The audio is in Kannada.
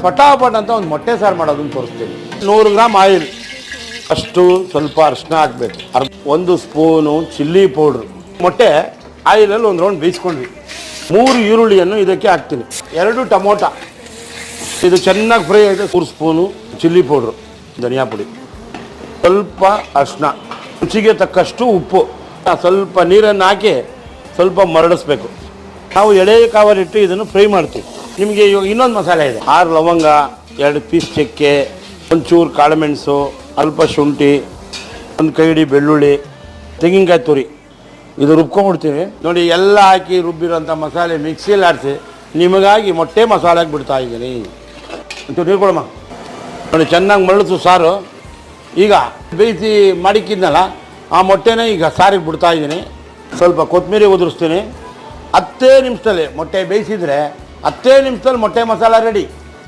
ಪಟಾಪಟ್ ಅಂತ ಒಂದು ಮೊಟ್ಟೆ ಸಾರು ಮಾಡೋದನ್ನು ತೋರಿಸ್ತೀನಿ. 100 ಗ್ರಾಮ್ ಆಯಿಲ್, ಅಷ್ಟು ಸ್ವಲ್ಪ ಅರಿಶಿನ ಹಾಕಬೇಕು, 1 ಸ್ಪೂನು ಚಿಲ್ಲಿ ಪೌಡ್ರು. ಮೊಟ್ಟೆ ಆಯಿಲಲ್ಲಿ ಒಂದು ರೌಂಡ್ ಬೇಯಿಸ್ಕೊಂಡ್ವಿ. 3 ಈರುಳ್ಳಿಯನ್ನು ಇದಕ್ಕೆ ಹಾಕ್ತೀನಿ, 2 ಟೊಮೊಟೊ. ಇದು ಚೆನ್ನಾಗಿ ಫ್ರೈ ಆಯಿತು. 3 ಸ್ಪೂನು ಚಿಲ್ಲಿ ಪೌಡ್ರು, ಧನಿಯಾ ಪುಡಿ, ಸ್ವಲ್ಪ ಅರಿಶಿನ, ರುಚಿಗೆ ತಕ್ಕಷ್ಟು ಉಪ್ಪು, ಸ್ವಲ್ಪ ನೀರನ್ನು ಹಾಕಿ ಸ್ವಲ್ಪ ಮರಡಿಸ್ಬೇಕು. ನಾವು ಎಳೆ ಕಾವಲಿಟ್ಟು ಇದನ್ನು ಫ್ರೈ ಮಾಡ್ತೀವಿ. ನಿಮಗೆ ಇವಾಗ ಇನ್ನೊಂದು ಮಸಾಲೆ ಇದೆ. 6 ಲವಂಗ, 2 ಪೀಸ್ ಚಕ್ಕೆ, ಒಂಚೂರು ಕಾಳುಮೆಣಸು, ಅಲ್ಪ ಶುಂಠಿ, 1 ಕೈ ಹಿಡಿ ಬೆಳ್ಳುಳ್ಳಿ, ತೆಂಗಿನಕಾಯಿ ತುರಿ, ಇದು ರುಬ್ಕೊಂಡ್ಬಿಡ್ತೀವಿ ನೋಡಿ. ಎಲ್ಲ ಹಾಕಿ ರುಬ್ಬಿರೋಂಥ ಮಸಾಲೆ ಮಿಕ್ಸಿಯಲ್ಲಿ ಆಡಿಸಿ ನಿಮಗಾಗಿ ಮೊಟ್ಟೆ ಮಸಾಲೆಗೆ ಬಿಡ್ತಾ ಇದ್ದೀನಿ. ಒಂಚೂರು ನೀರು ಕೊಡಮ್ಮ ನೋಡಿ. ಚೆನ್ನಾಗಿ ಮರಳಿಸು ಸಾರು. ಈಗ ಬೇಯಿಸಿ ಮಾಡಿಕ್ಕಿದ್ನಲ್ಲ ಆ ಮೊಟ್ಟೆನೇ ಈಗ ಸಾರಿಗೆ ಬಿಡ್ತಾ ಇದ್ದೀನಿ. ಸ್ವಲ್ಪ ಕೊತ್ತಂಬರಿ ಉದುರಿಸ್ತೀನಿ. 10 ನಿಮಿಷದಲ್ಲಿ ಮೊಟ್ಟೆ ಬೇಯಿಸಿದರೆ 10 ನಿಮಿಷದಲ್ಲಿ ಮೊಟ್ಟೆ ಮಸಾಲ ರೆಡಿ.